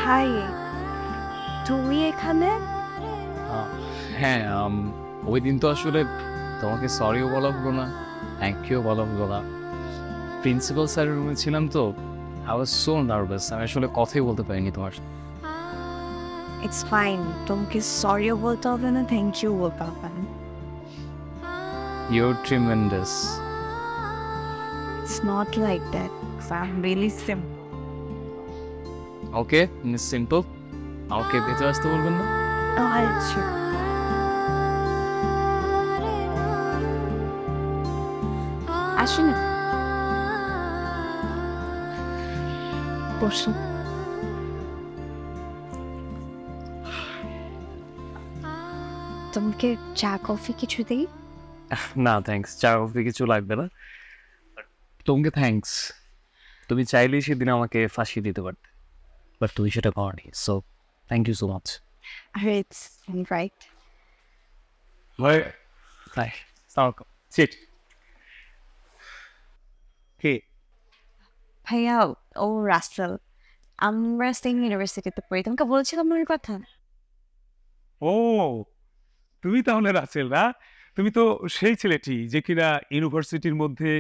High, তুমি এখানে? হ্যাঁ, ওই দিন তো আসলে তোমাকে সরিও বলা হলো না, থ্যাংক ইউ বলা হলো না। প্রিন্সিপাল স্যারের রুমে ছিলাম তো, আই ওয়াজ সো নার্ভাস, আমি আসলে কথাই বলতে পারিনি তোমার সাথে। ইটস ফাইন, তোমাকে সরিও বলতে হবে না, থ্যাংক ইউ বলতে হবে না। Your tremendous. It's not like that, I am really simple. Okay, simple. আমাকে ভেতরে আসতে বলবেন না? আচ্ছা, আসুন বসুন। তোমাকে চা কফি কিছু দিই? না থ্যাঙ্কস, চা কফি কিছু লাগবে না। তোমাকে থ্যাঙ্কস, তুমি চাইলেই সেদিন আমাকে ফাঁসিয়ে দিতে পারতে, বাট তুমি সেটা করনি, so thank you so much. আরে ইটস রাইট। হাই, সালামালাইকুম। সিট। কে? ভাইয়া, ও রাসেল, আমরা সেম ইউনিভার্সিটিতে পড়ি। তোমাকে বলেছিলাম ওর কথা। ও, তুমি তাহলে রাসেল না? তুমি তো সেই ছেলেটি যে কিনা ইউনিভার্সিটির মধ্যে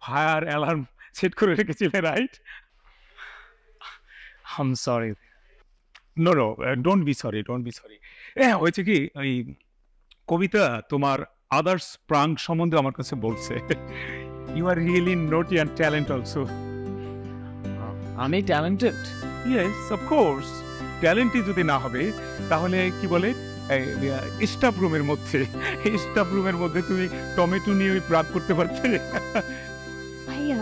ফায়ার অ্যালার্ম সেট করে রেখেছিলে, right? I'm sorry. No no, don't be sorry, don't be sorry. হয়েছে কি, ওই কবিতা তোমার আদার্স প্রাং সম্বন্ধে আমার কাছে বলছে। You are really naughty and talent also. আমি ট্যালেন্টেড? Yes, of course. ট্যালেন্টই যদি না হবে তাহলে কি বলে, স্টাফ রুমের মধ্যে স্টাফ রুমের মধ্যে তুমি টমেটো নিয়ে ওই প্রাগ করতে পারতে। ভাইয়া,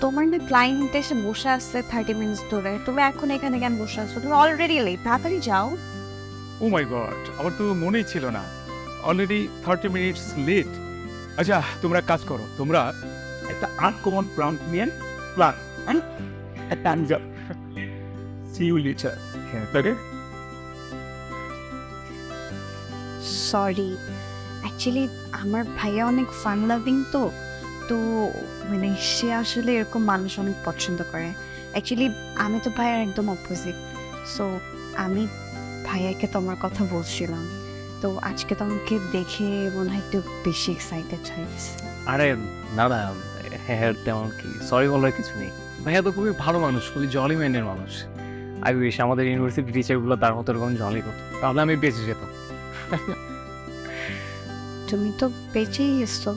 তোমার না ক্লায়েন্ট এসে বসে আসছে 30 মিনিটস ধরে, তুমি এখন এখানে কেন বসে আছো? তুমি অলরেডি লেট, তাড়াতাড়ি যাও। ও মাই গড, আমার তো মনেই ছিল না, অলরেডি 30 মিনিটস লেট। আচ্ছা, তোমরা এক কাজ করো, তোমরা একটা আনকমন প্লান্ট নিয়ে প্লান একটা see you later. Okay, sorry, actually আমার ভাইয়া অনেক ফান লাভিং, তো তো মানে সে আসলে এরকম মানুষ অনেক পছন্দ করে। অ্যাকচুয়ালি আমি তো ভাইয়ার একদম অপোজিট, সো আমি ভাইয়াকে তোমার কথা বলছিলাম। তো আজকে তোমাকে দেখে মনে হয় একটু বেশি এক্সাইটেড হয়েছে। আরে না না, হ্যাঁ তেমন কি সরি বলার কিছু নেই। ভাইয়া তো খুবই ভালো মানুষ, খুবই জলি মাইন্ডের মানুষ। আই উইশ আমাদের ইউনিভার্সিটি টিচারগুলো তার মতো এরকম জলি করতো, তাহলে আমি বেঁচে যেতাম। তুমি তো বেঁচেই এসছো।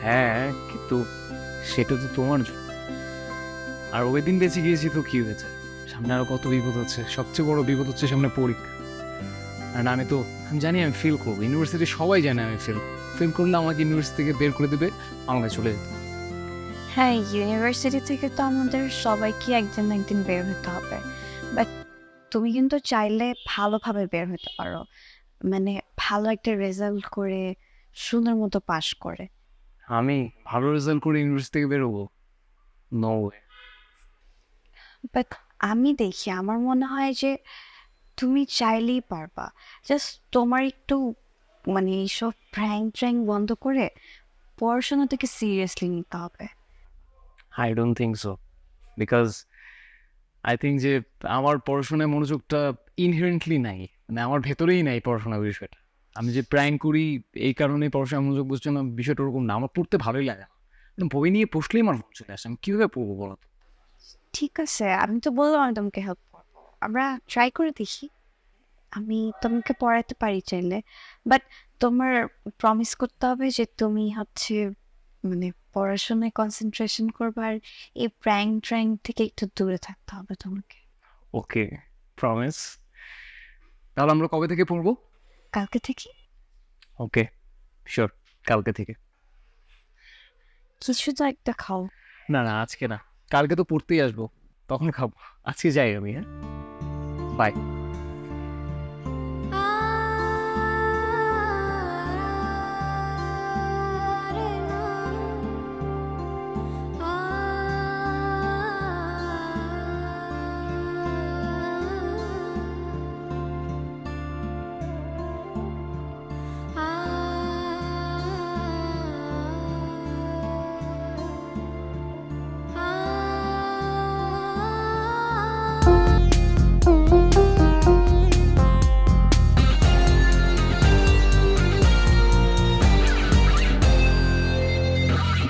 হ্যাঁ, কিন্তু সেটা তো তোমার জন্য। আর ওই দিন বেঁচে গিয়েছি তো কি হয়েছে, সামনে আরো কত বিপদ হচ্ছে, সবচেয়ে বড় বিপদ হচ্ছে সামনে পরীক্ষা। আর আমি তো আমি জানি আমি ফেল করবো, ইউনিভার্সিটি সবাই জানে আমি ফেল করলে আমাকে ইউনিভার্সিটি থেকে বের করে দেবে, আমাকে চলে যেত। হ্যাঁ, ইউনিভার্সিটি থেকে তো আমাদের সবাইকে একদিন না একদিন বের হতে হবে, বাট তুমি কিন্তু চাইলে ভালোভাবে বের হতে পারো, মানে ভালো একটা রেজাল্ট করে সুন্দর মতো পাশ করে। আমি ভালো রেজাল্ট করে ইউনিভার্সিটি থেকে বেরোবো? No way. বাট আমি দেখি, আমার মনে হয় যে তুমি চাইলেই পারবা। জাস্ট তোমার একটু মানে এইসব প্র্যাঙ্ক ট্র্যাঙ্ক বন্ধ করে পড়াশোনাটাকে সিরিয়াসলি নিতে হবে। I don't think so, because I think যে আমার পড়াশোনায় মনোযোগটা ইনহেরেন্টলি নাই, মানে আমার ভেতরেই নাই পড়াশোনার বিষয়টা। আমি যে প্র্যাঙ্ক করি এই কারণে পড়াশোনায় মনোযোগ বসছে না, বিষয়টা ওরকম না। আমার পড়তে ভালোই লাগে না, মানে বই নিয়ে বসলেই আমার মন চলে আসে, আমি কীভাবে পড়বো বলো তো? ঠিক আছে, আমি তো বললাম আমি তোমাকে হেল্প করবো, আমরা ট্রাই করে দেখি। আমি তোমাকে পড়াতে পারি চাইলে, বাট তোমার প্রমিস করতে হবে যে তুমি হচ্ছে মানে পড়াশোনায় কনসেন্ট্রেশন করবে, আর এই প্র্যাঙ্ক ট্র্যাঙ্ক থেকে একটু দূরে থাকতে হবে তোমাকে। ওকে, প্রমিস। তাহলে আমরা কবে থেকে পড়বো? কালকে থেকে। ওকে, শিওর, কালকে থেকে। কিছু তো একটা খাও। না না, আজকে না, কালকে তো পড়তেই আসবো, তখন খাবো। আজকে যাই আমি, হ্যাঁ, বাই।